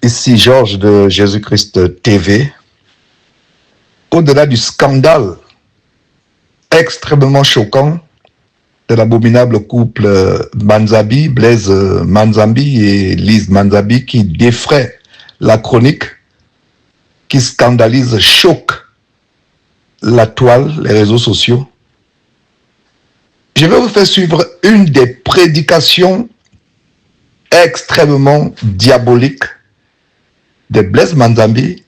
Ici Georges de Jésus-Christ TV. Au-delà du scandale extrêmement choquant de l'abominable couple Manzabi, Blaise Manzambi et Lise Manzabi qui défraie la chronique, qui scandalise, choque la toile, les réseaux sociaux. Je vais vous faire suivre une des prédications extrêmement diaboliques de Blaise Manzambi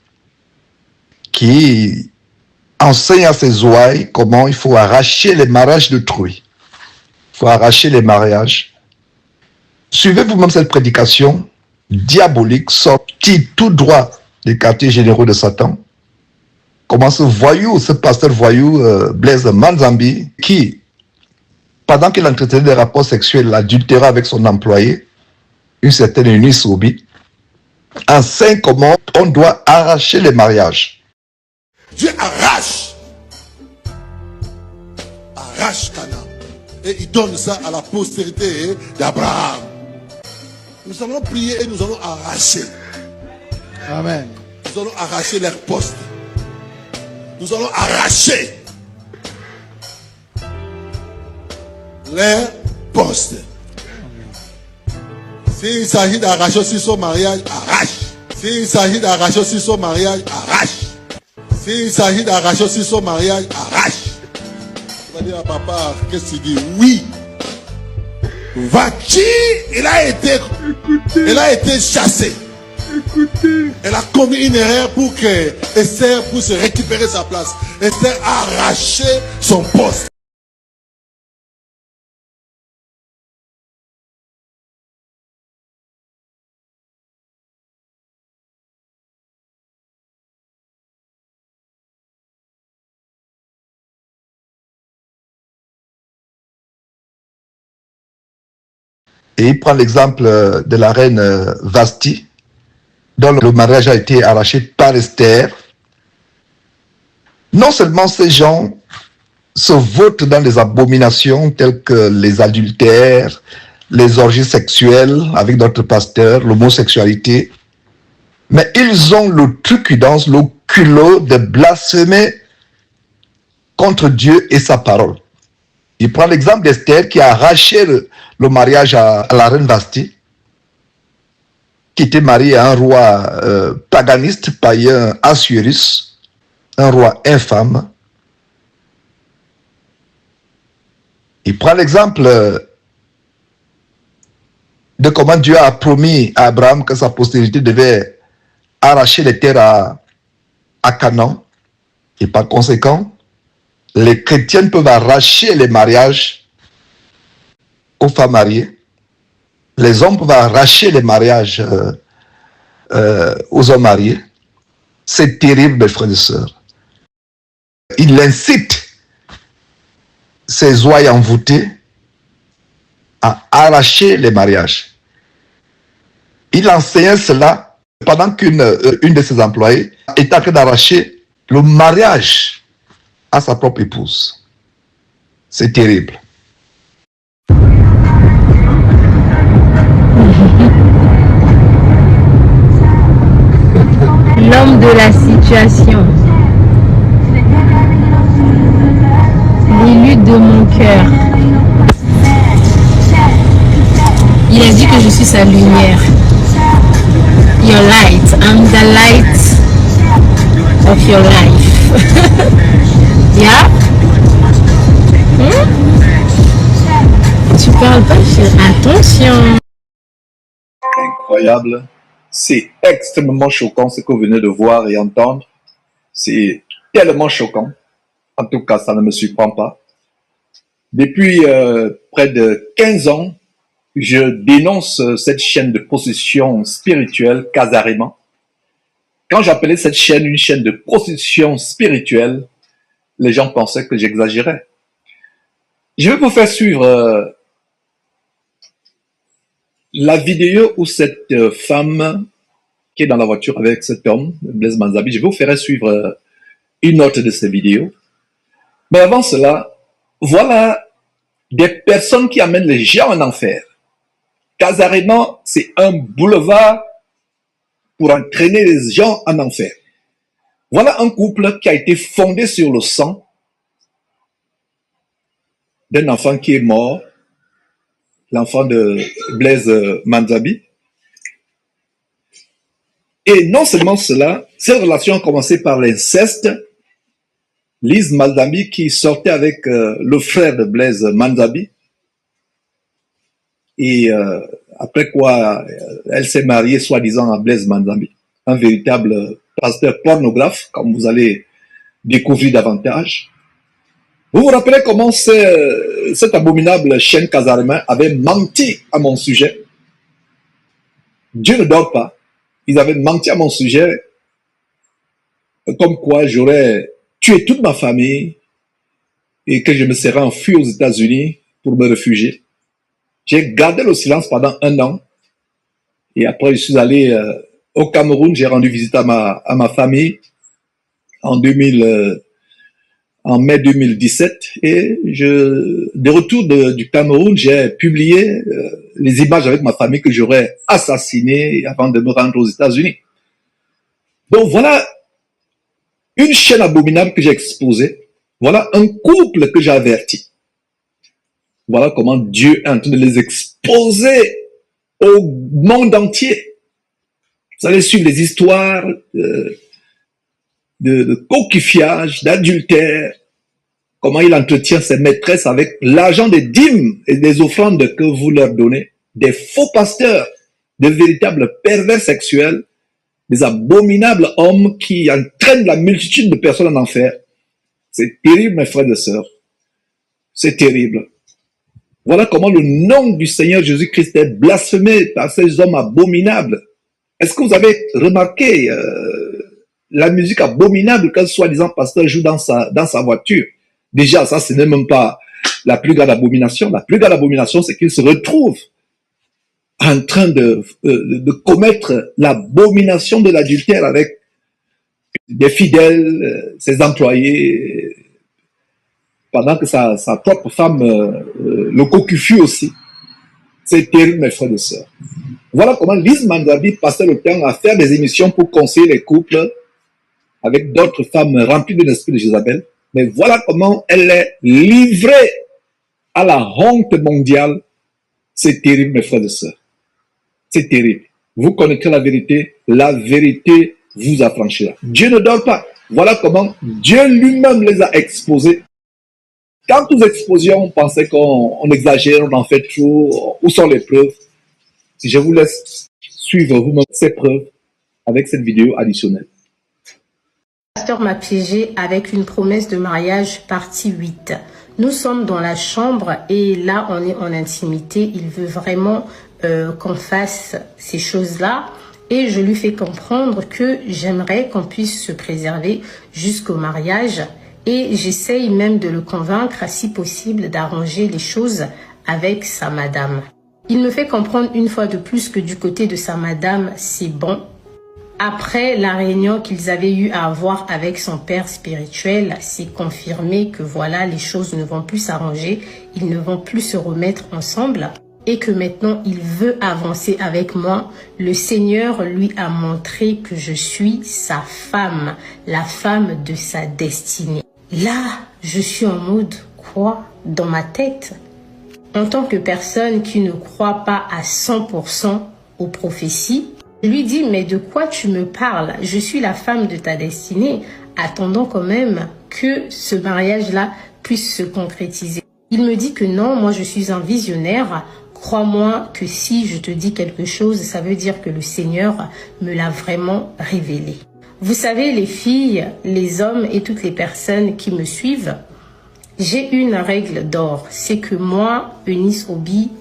qui enseigne à ses ouailles comment il faut arracher les mariages d'autrui. Il faut arracher les mariages. Suivez vous-même cette prédication diabolique sortie tout droit des quartiers généraux de Satan. Comment ce voyou, ce pasteur voyou Blaise Manzambi, qui, pendant qu'il entretenait des rapports sexuels, adultéra avec son employé, une certaine Eunice Soubi, enseigne comment on doit arracher les mariages. Dieu arrache Canaan et il donne ça à la postérité d'Abraham. Nous allons prier et nous allons arracher. Amen. Nous allons arracher leurs postes. Nous allons arracher leurs postes. S'il s'agit d'arracher aussi son mariage, arrache. S'il s'agit d'arracher aussi son mariage, arrache. S'il s'agit d'arracher aussi son mariage, arrache. Tu vas dire à papa, qu'est-ce que tu dis? Oui. Va-t-il? Il a été chassé. Écoutez. Elle a commis une erreur pour que Esther puisse récupérer sa place. Esther a arraché son poste. Et il prend l'exemple de la reine Vasti, dont le mariage a été arraché par Esther. Non seulement ces gens se votent dans des abominations telles que les adultères, les orgies sexuelles avec notre pasteur, l'homosexualité, mais ils ont l'outrecuidance, le culot de blasphémer contre Dieu et sa parole. Il prend l'exemple d'Esther qui a arraché le mariage à la reine Vasti, qui était mariée à un roi paganiste, païen, Assuérus, un roi infâme. Il prend l'exemple de comment Dieu a promis à Abraham que sa postérité devait arracher les terres à Canaan. Et par conséquent, les chrétiens peuvent arracher les mariages aux femmes mariées. Les hommes peuvent arracher les mariages aux hommes mariés. C'est terrible, mes frères et sœurs. Il incite ses ouailles envoûtées à arracher les mariages. Il enseignait cela pendant qu'une de ses employées est en train d'arracher le mariage à sa propre épouse. C'est terrible. L'homme de la situation, l'élu de mon cœur. Il a dit que je suis sa lumière. Your light, I'm the light of your life. Yeah? Tu parles pas, attention. Incroyable. C'est extrêmement choquant ce que vous venez de voir et entendre. C'est tellement choquant. En tout cas, ça ne me surprend pas. Depuis près de 15 ans, je dénonce cette chaîne de possession spirituelle, Casarema. Quand j'appelais cette chaîne une chaîne de prostitution spirituelle, les gens pensaient que j'exagérais. Je vais vous faire suivre la vidéo où cette femme qui est dans la voiture avec cet homme, Blaise Manzabi, je vais vous faire suivre une autre de ces vidéos. Mais avant cela, voilà des personnes qui amènent les gens en enfer. Casarema, c'est un boulevard pour entraîner les gens en enfer. Voilà un couple qui a été fondé sur le sang d'un enfant qui est mort, l'enfant de Blaise Manzabi. Et non seulement cela, ces relations ont commencé par l'inceste. Lise Manzabi qui sortait avec le frère de Blaise Manzabi. Et après quoi, elle s'est mariée soi-disant à Blaise Manzabi, un véritable pasteur pornographe, comme vous allez découvrir davantage. Vous vous rappelez comment cette abominable chaîne Casarema avait menti à mon sujet? Dieu ne dort pas. Ils avaient menti à mon sujet, comme quoi j'aurais tué toute ma famille et que je me serais enfui aux États-Unis pour me réfugier. J'ai gardé le silence pendant 1 an et après je suis allé au Cameroun, j'ai rendu visite à ma famille en mai 2017 et de retour du Cameroun, j'ai publié les images avec ma famille que j'aurais assassinées avant de me rendre aux États-Unis. Donc voilà une chaîne abominable que j'ai exposée. Voilà un couple que j'ai averti. Voilà comment Dieu est en train de les exposer au monde entier. Vous allez suivre les histoires de coquifiage, d'adultère, comment il entretient ses maîtresses avec l'argent des dîmes et des offrandes que vous leur donnez, des faux pasteurs, des véritables pervers sexuels, des abominables hommes qui entraînent la multitude de personnes en enfer. C'est terrible, mes frères et sœurs. C'est terrible. Voilà comment le nom du Seigneur Jésus-Christ est blasphémé par ces hommes abominables. Est-ce que vous avez remarqué la musique abominable qu'un soi-disant pasteur joue dans sa voiture? Déjà, ça, ce n'est même pas la plus grande abomination. La plus grande abomination, c'est qu'il se retrouve en train de commettre l'abomination de l'adultère avec des fidèles, ses employés, pendant que sa propre femme le cocufie aussi. C'est terrible, mes frères et sœurs. Voilà comment Lise Manzabi passait le temps à faire des émissions pour conseiller les couples avec d'autres femmes remplies de l'esprit de Jézabel. Mais voilà comment elle est livrée à la honte mondiale. C'est terrible, mes frères et sœurs. C'est terrible. Vous connaîtrez la vérité vous affranchira. Dieu ne dort pas. Voilà comment Dieu lui-même les a exposés. Quand nous exposions, on pensait qu'on exagère, on en fait trop. Où sont les preuves? Je vous laisse suivre vous-même ces preuves avec cette vidéo additionnelle. Le pasteur m'a piégé avec une promesse de mariage partie 8. Nous sommes dans la chambre et là on est en intimité. Il veut vraiment qu'on fasse ces choses-là et je lui fais comprendre que j'aimerais qu'on puisse se préserver jusqu'au mariage et j'essaye même de le convaincre, si possible, d'arranger les choses avec sa madame. Il me fait comprendre une fois de plus que du côté de sa madame, c'est bon. Après la réunion qu'ils avaient eu à avoir avec son père spirituel, c'est confirmé que voilà, les choses ne vont plus s'arranger, ils ne vont plus se remettre ensemble et que maintenant il veut avancer avec moi. Le Seigneur lui a montré que je suis sa femme, la femme de sa destinée. Là, je suis en mode quoi dans ma tête? En tant que personne qui ne croit pas à 100% aux prophéties, je lui dis, mais de quoi tu me parles? Je suis la femme de ta destinée. Attendons quand même que ce mariage-là puisse se concrétiser. Il me dit que non, moi je suis un visionnaire. Crois-moi que si je te dis quelque chose, ça veut dire que le Seigneur me l'a vraiment révélé. Vous savez, les filles, les hommes et toutes les personnes qui me suivent, j'ai une règle d'or. C'est que moi, Eunice Obi,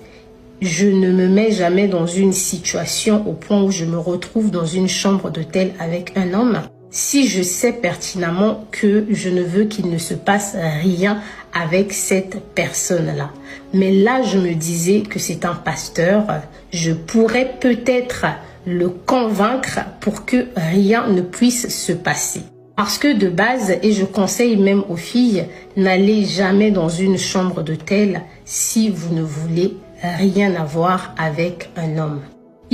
je ne me mets jamais dans une situation au point où je me retrouve dans une chambre d'hôtel avec un homme si je sais pertinemment que je ne veux qu'il ne se passe rien avec cette personne-là. Mais là, je me disais que c'est un pasteur. Je pourrais peut-être le convaincre pour que rien ne puisse se passer. Parce que de base, et je conseille même aux filles, n'allez jamais dans une chambre d'hôtel si vous ne voulez rien avoir avec un homme.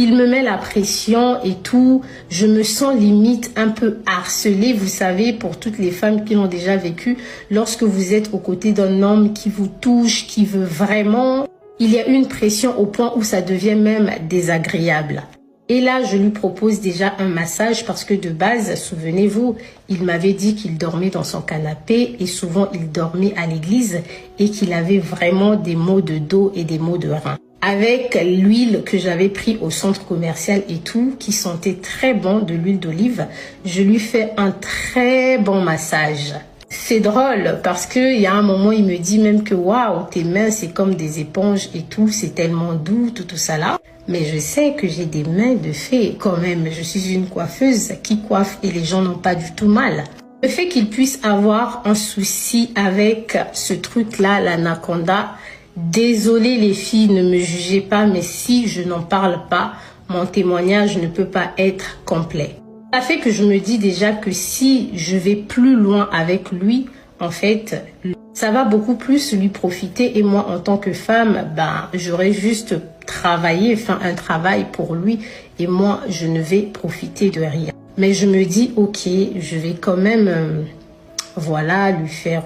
Il me met la pression et tout. Je me sens limite un peu harcelée, vous savez, pour toutes les femmes qui l'ont déjà vécu. Lorsque vous êtes aux côtés d'un homme qui vous touche, qui veut vraiment, il y a une pression au point où ça devient même désagréable. Et là, je lui propose déjà un massage parce que de base, souvenez-vous, il m'avait dit qu'il dormait dans son canapé et souvent il dormait à l'église et qu'il avait vraiment des maux de dos et des maux de rein. Avec l'huile que j'avais pris au centre commercial et tout, qui sentait très bon, de l'huile d'olive, je lui fais un très bon massage. C'est drôle parce que il y a un moment, il me dit même que waouh, tes mains c'est comme des éponges et tout, c'est tellement doux, tout ça là. Mais je sais que j'ai des mains de fée quand même. Je suis une coiffeuse qui coiffe et les gens n'ont pas du tout mal. Le fait qu'il puisse avoir un souci avec ce truc-là, l'anaconda, désolé les filles, ne me jugez pas, mais si je n'en parle pas, mon témoignage ne peut pas être complet. Ça fait que je me dis déjà que si je vais plus loin avec lui, en fait, ça va beaucoup plus lui profiter et moi, en tant que femme, j'aurais juste travaillé, enfin un travail pour lui et moi, je ne vais profiter de rien. Mais je me dis, ok, je vais quand même, voilà, lui faire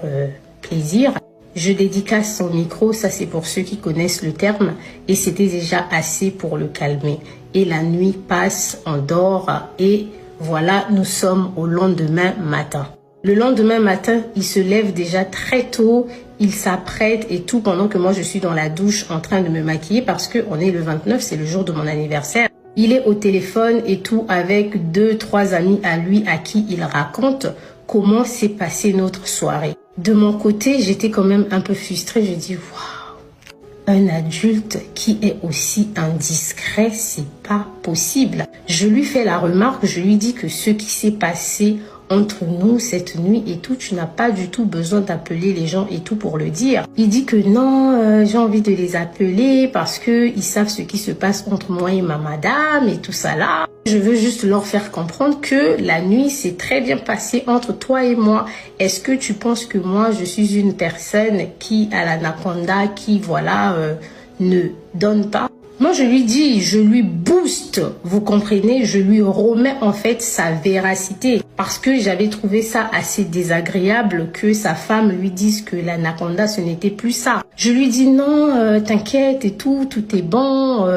plaisir. Je dédicace son micro, ça c'est pour ceux qui connaissent le terme, et c'était déjà assez pour le calmer. Et la nuit passe, on dort, et voilà, nous sommes au lendemain matin. Le lendemain matin, il se lève déjà très tôt, il s'apprête et tout pendant que moi je suis dans la douche en train de me maquiller parce qu'on est le 29, c'est le jour de mon anniversaire. Il est au téléphone et tout avec 2-3 amis à lui à qui il raconte comment s'est passée notre soirée. De mon côté, j'étais quand même un peu frustrée, je dis waouh, un adulte qui est aussi indiscret, c'est pas possible. Je lui fais la remarque, je lui dis que ce qui s'est passé entre nous cette nuit et tout, tu n'as pas du tout besoin d'appeler les gens et tout pour le dire. Il dit que non, j'ai envie de les appeler parce que ils savent ce qui se passe entre moi et ma madame et tout ça là. Je veux juste leur faire comprendre que la nuit s'est très bien passée entre toi et moi. Est-ce que tu penses que moi je suis une personne qui a l'anaconda, qui voilà ne donne pas? Moi, je lui dis, je lui booste, vous comprenez, je lui remets en fait sa véracité. Parce que j'avais trouvé ça assez désagréable que sa femme lui dise que l'anaconda, ce n'était plus ça. Je lui dis non, t'inquiète et tout est bon,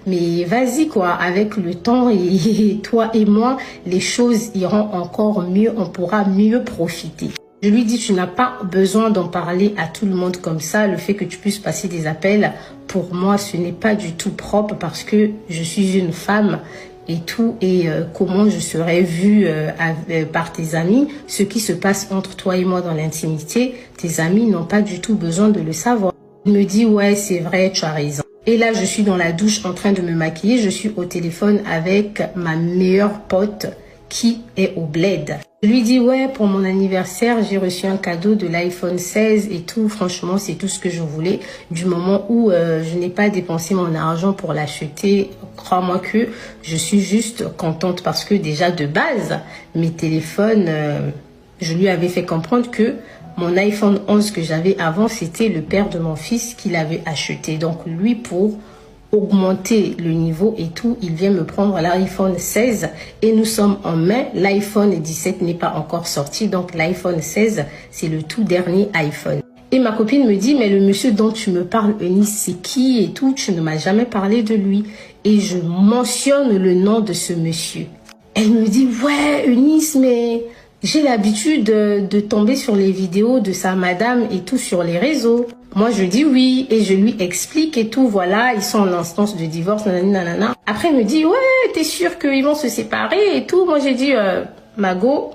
mais vas-y quoi, avec le temps et toi et moi, les choses iront encore mieux, on pourra mieux profiter. Je lui dis, tu n'as pas besoin d'en parler à tout le monde comme ça. Le fait que tu puisses passer des appels, pour moi, ce n'est pas du tout propre parce que je suis une femme et tout. Et comment je serais vue par tes amis, ce qui se passe entre toi et moi dans l'intimité, tes amis n'ont pas du tout besoin de le savoir. Il me dit, ouais, c'est vrai, tu as raison. Et là, je suis dans la douche en train de me maquiller. Je suis au téléphone avec ma meilleure pote qui est au bled. Je lui dis, ouais, pour mon anniversaire, j'ai reçu un cadeau de l'iPhone 16 et tout. Franchement, c'est tout ce que je voulais. Du moment où je n'ai pas dépensé mon argent pour l'acheter, crois-moi que je suis juste contente parce que déjà de base, mes téléphones, je lui avais fait comprendre que mon iPhone 11 que j'avais avant, c'était le père de mon fils qui l'avait acheté. Donc lui, pour augmenter le niveau et tout, il vient me prendre l'iPhone 16 et nous sommes en mai, l'iPhone 17 n'est pas encore sorti, donc l'iPhone 16 c'est le tout dernier iPhone. Et ma copine me dit, mais le monsieur dont tu me parles, Eunice, c'est qui et tout, tu ne m'as jamais parlé de lui. Et je mentionne le nom de ce monsieur. Elle me dit, ouais Eunice, mais j'ai l'habitude de tomber sur les vidéos de sa madame et tout sur les réseaux. Moi, je dis oui et je lui explique et tout. Voilà, ils sont en instance de divorce, nanana. Après, elle me dit, ouais, t'es sûre qu'ils vont se séparer et tout. Moi, j'ai dit, Mago,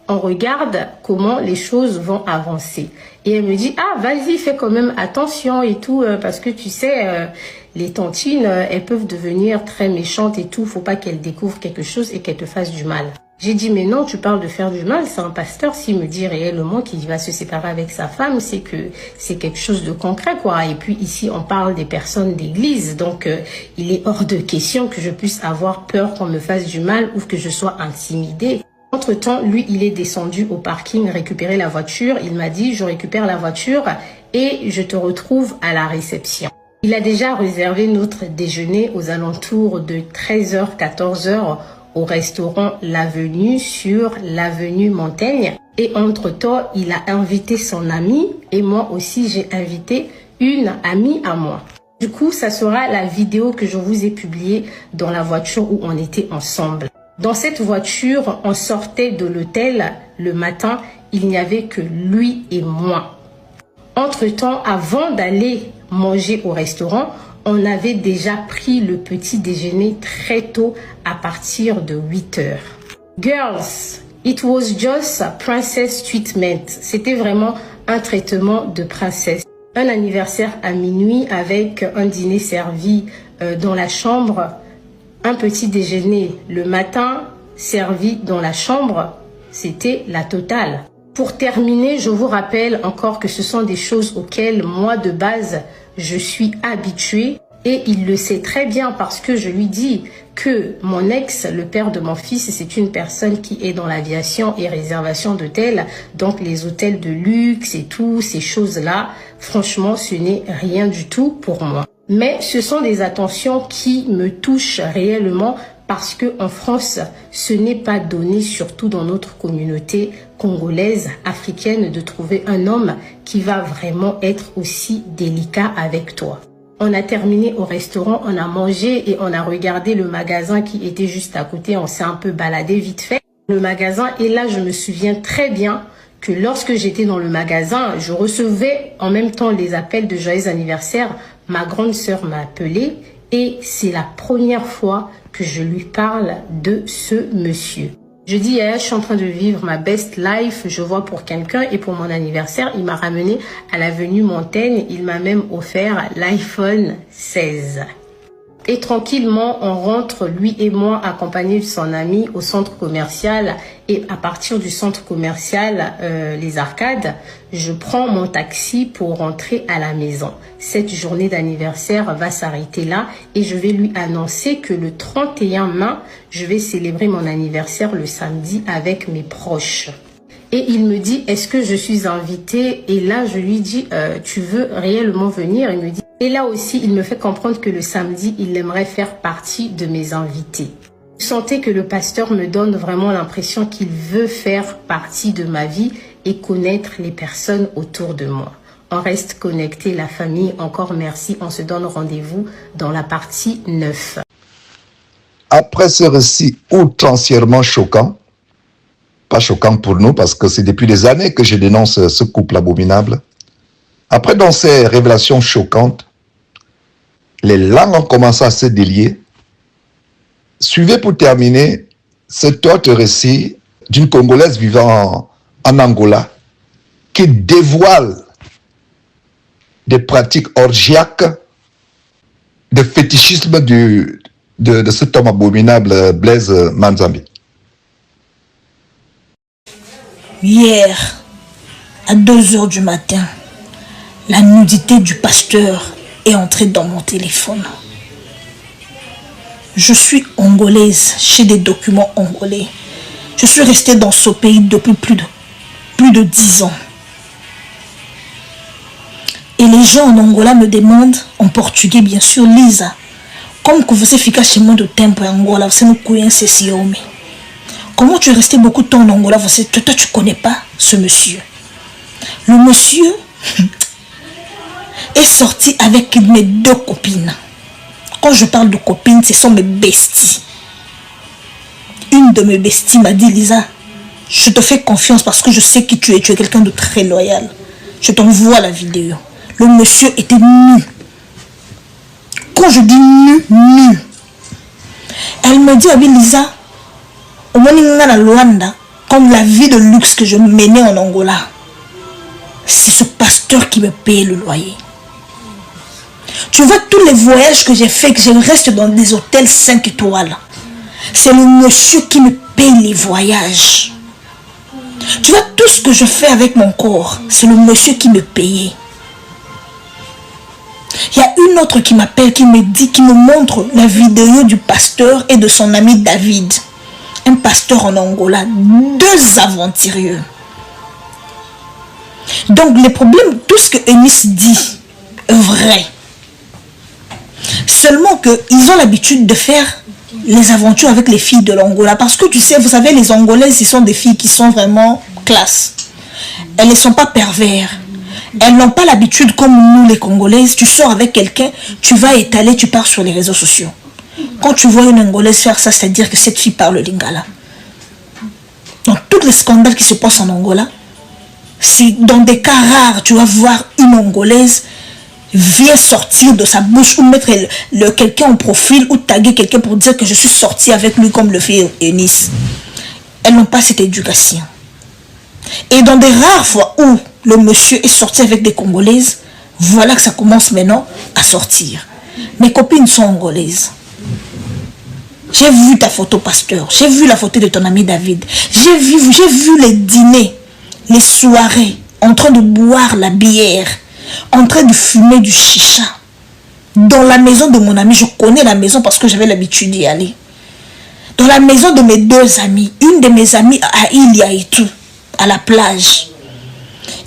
on regarde comment les choses vont avancer. Et elle me dit, ah, vas-y, fais quand même attention et tout, parce que tu sais, les tantines, elles peuvent devenir très méchantes et tout. Faut pas qu'elles découvrent quelque chose et qu'elles te fassent du mal. J'ai dit, mais non, tu parles de faire du mal, c'est un pasteur. S'il me dit réellement qu'il va se séparer avec sa femme, c'est que c'est quelque chose de concret, quoi. Et puis ici, on parle des personnes d'église. Donc, il est hors de question que je puisse avoir peur qu'on me fasse du mal ou que je sois intimidée. Entre-temps, lui, il est descendu au parking récupérer la voiture. Il m'a dit, je récupère la voiture et je te retrouve à la réception. Il a déjà réservé notre déjeuner aux alentours de 13h, 14h au restaurant L'Avenue sur l'avenue Montaigne. Et entre-temps, il a invité son ami et moi aussi j'ai invité une amie à moi. Du coup, ça sera la vidéo que je vous ai publiée dans la voiture où on était ensemble. Dans cette voiture, on sortait de l'hôtel le matin, il n'y avait que lui et moi. Entre-temps, avant d'aller manger au restaurant, on avait déjà pris le petit déjeuner très tôt à partir de 8h. Girls, it was just a princess treatment. C'était vraiment un traitement de princesse. Un anniversaire à minuit avec un dîner servi dans la chambre, un petit déjeuner le matin servi dans la chambre, c'était la totale. Pour terminer, je vous rappelle encore que ce sont des choses auxquelles moi de base je suis habituée et il le sait très bien parce que je lui dis que mon ex, le père de mon fils, c'est une personne qui est dans l'aviation et réservation d'hôtels, donc les hôtels de luxe et tout, ces choses-là, franchement, ce n'est rien du tout pour moi. Mais ce sont des attentions qui me touchent réellement parce que en France, ce n'est pas donné, surtout dans notre communauté congolaise, africaine, de trouver un homme qui va vraiment être aussi délicat avec toi. On a terminé au restaurant, on a mangé et on a regardé le magasin qui était juste à côté. On s'est un peu baladé vite fait. Le magasin, et là, je me souviens très bien que lorsque j'étais dans le magasin, je recevais en même temps les appels de joyeux anniversaire. Ma grande sœur m'a appelé et c'est la première fois que je lui parle de ce monsieur. Je dis, je suis en train de vivre ma best life, je vois pour quelqu'un et pour mon anniversaire, il m'a ramené à l'avenue Montaigne, il m'a même offert l'iPhone 16. Et tranquillement, on rentre, lui et moi, accompagnés de son ami au centre commercial. Et à partir du centre commercial, les Arcades, je prends mon taxi pour rentrer à la maison. Cette journée d'anniversaire va s'arrêter là et je vais lui annoncer que le 31 mai, je vais célébrer mon anniversaire le samedi avec mes proches. Et il me dit, est-ce que je suis invitée? Et là, je lui dis, tu veux réellement venir? Il me dit, et là aussi, il me fait comprendre que le samedi, il aimerait faire partie de mes invités. Vous sentez que le pasteur me donne vraiment l'impression qu'il veut faire partie de ma vie et connaître les personnes autour de moi. On reste connecté, la famille. Encore merci. On se donne rendez-vous dans la partie 9. Après ce récit outrancièrement choquant, pas choquant pour nous parce que c'est depuis des années que je dénonce ce couple abominable. Après, dans ces révélations choquantes, les langues ont commencé à se délier. Suivez pour terminer cet autre récit d'une Congolaise vivant en Angola qui dévoile des pratiques orgiaques, de fétichisme de cet homme abominable, Blaise Manzambi. Hier, à 2h du matin, la nudité du pasteur est entrée dans mon téléphone. Je suis angolaise, j'ai des documents angolais. Je suis restée dans ce pays depuis plus de 10 ans. Et les gens en Angola me demandent, en portugais bien sûr, Lisa, comme que vous efficace chez moi de tempo en Angola, vous nous connaissez si homme. Comment tu es resté beaucoup de temps en Angola? Toi, tu ne connais pas ce monsieur. Le monsieur est sorti avec mes 2 copines. Quand je parle de copines, ce sont mes besties. Une de mes besties m'a dit, Lisa, je te fais confiance parce que je sais qui tu es. Tu es quelqu'un de très loyal. Je t'envoie la vidéo. Le monsieur était nu. Quand je dis nu, nu. Elle me dit, ah oui, Lisa, au moins la Luanda, comme la vie de luxe que je menais en Angola, c'est ce pasteur qui me payait le loyer. Tu vois tous les voyages que j'ai fait, que je reste dans des hôtels 5 étoiles. C'est le monsieur qui me paye les voyages. Tu vois tout ce que je fais avec mon corps, c'est le monsieur qui me payait. Il y a une autre qui m'appelle, qui me dit, qui me montre la vidéo du pasteur et de son ami David. Un pasteur en Angola, 2 aventurieux. Donc les problèmes, tout ce que Eunice dit est vrai. Seulement qu'ils ont l'habitude de faire les aventures avec les filles de l'Angola. Parce que tu sais, vous savez, les Angolaises, ce sont des filles qui sont vraiment classe. Elles ne sont pas pervers. Elles n'ont pas l'habitude comme nous les Congolaises. Tu sors avec quelqu'un, tu vas étaler, tu pars sur les réseaux sociaux. Quand tu vois une Angolaise faire ça, c'est-à-dire que cette fille parle lingala. Dans tous les scandales qui se passent en Angola, si dans des cas rares, tu vas voir une Angolaise vient sortir de sa bouche ou mettre quelqu'un en profil ou taguer quelqu'un pour dire que je suis sortie avec lui comme le fait Eunice. Elles n'ont pas cette éducation. Et dans des rares fois où le monsieur est sorti avec des Congolaises, voilà que ça commence maintenant à sortir. Mes copines sont angolaises. J'ai vu ta photo, pasteur. J'ai vu la photo de ton ami David. J'ai vu les dîners, les soirées, en train de boire la bière, en train de fumer du chicha. Dans la maison de mon ami, je connais la maison parce que j'avais l'habitude d'y aller. Dans la maison de mes deux amis, une de mes amies à Ilia et tout, à la plage.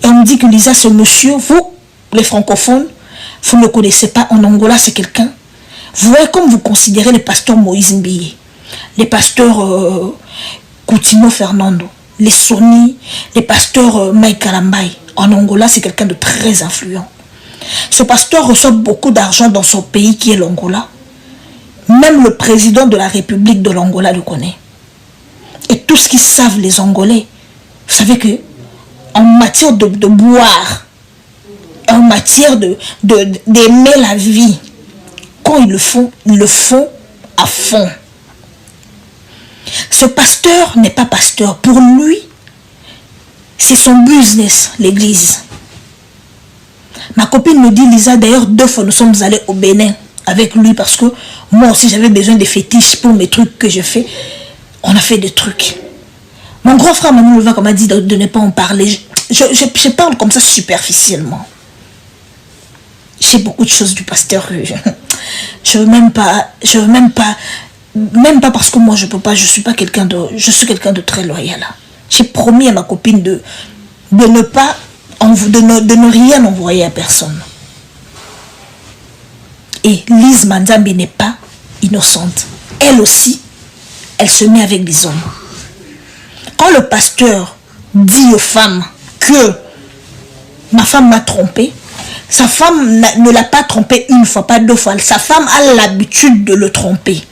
Et on me dit que Lisa, ce monsieur, vous, les francophones, vous ne le connaissez pas. En Angola, c'est quelqu'un. Vous voyez comme vous considérez les pasteurs Moïse Mbiye, les pasteurs Coutinho Fernando, les Soni, les pasteurs Mike Kalambai. En Angola, c'est quelqu'un de très influent. Ce pasteur reçoit beaucoup d'argent dans son pays qui est l'Angola. Même le président de la République de l'Angola le connaît. Et tout ce qu'ils savent, les Angolais, vous savez que en matière de boire, en matière d'aimer la vie, quand ils le font à fond. Ce pasteur n'est pas pasteur. Pour lui, c'est son business, l'église. Ma copine me dit, Lisa, d'ailleurs, 2 fois nous sommes allés au Bénin avec lui parce que moi aussi j'avais besoin de fétiches pour mes trucs que je fais. On a fait des trucs. Mon grand frère Manu Leva m'a dit de ne pas en parler. Je parle comme ça superficiellement. J'ai beaucoup de choses du pasteur. Je veux même pas parce que moi je peux pas, je suis quelqu'un de très loyal. J'ai promis à ma copine de ne rien envoyer à personne. Et Lise Manzambi n'est pas innocente. Elle aussi, elle se met avec des hommes. Quand le pasteur dit aux femmes que ma femme m'a trompé, sa femme ne l'a pas trompé 1 fois, pas 2 fois. Sa femme a l'habitude de le tromper.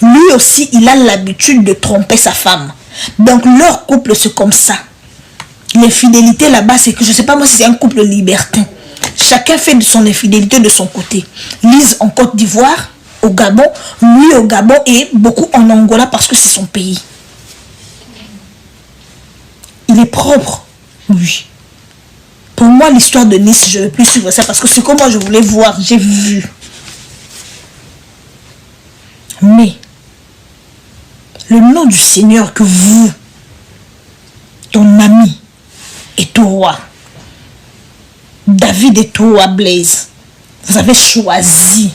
Lui aussi, il a l'habitude de tromper sa femme. Donc leur couple, c'est comme ça. L'infidélité là-bas, c'est que je ne sais pas moi si c'est un couple libertin. Chacun fait de son infidélité de son côté. Lise en Côte d'Ivoire, au Gabon, lui au Gabon et beaucoup en Angola parce que c'est son pays. Il est propre, lui. Pour moi, l'histoire de Nice, je ne vais plus suivre ça parce que c'est comme moi je voulais voir, j'ai vu. Mais, le nom du Seigneur que vous, ton ami, et toi, David et toi, Blaise, vous avez choisi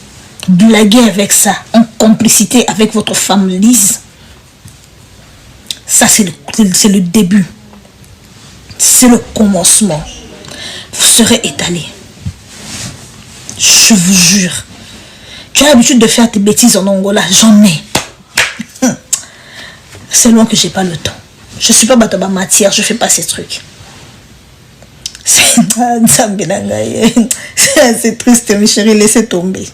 de blaguer avec ça, en complicité avec votre femme Lise. Ça, c'est le début. C'est le commencement. Vous serez étalé. Je vous jure. Tu as l'habitude de faire tes bêtises en Angola. J'en ai. C'est loin que j'ai pas le temps. Je suis pas bataba matière. Je fais pas ces trucs. C'est triste, mes chéris. Laissez tomber.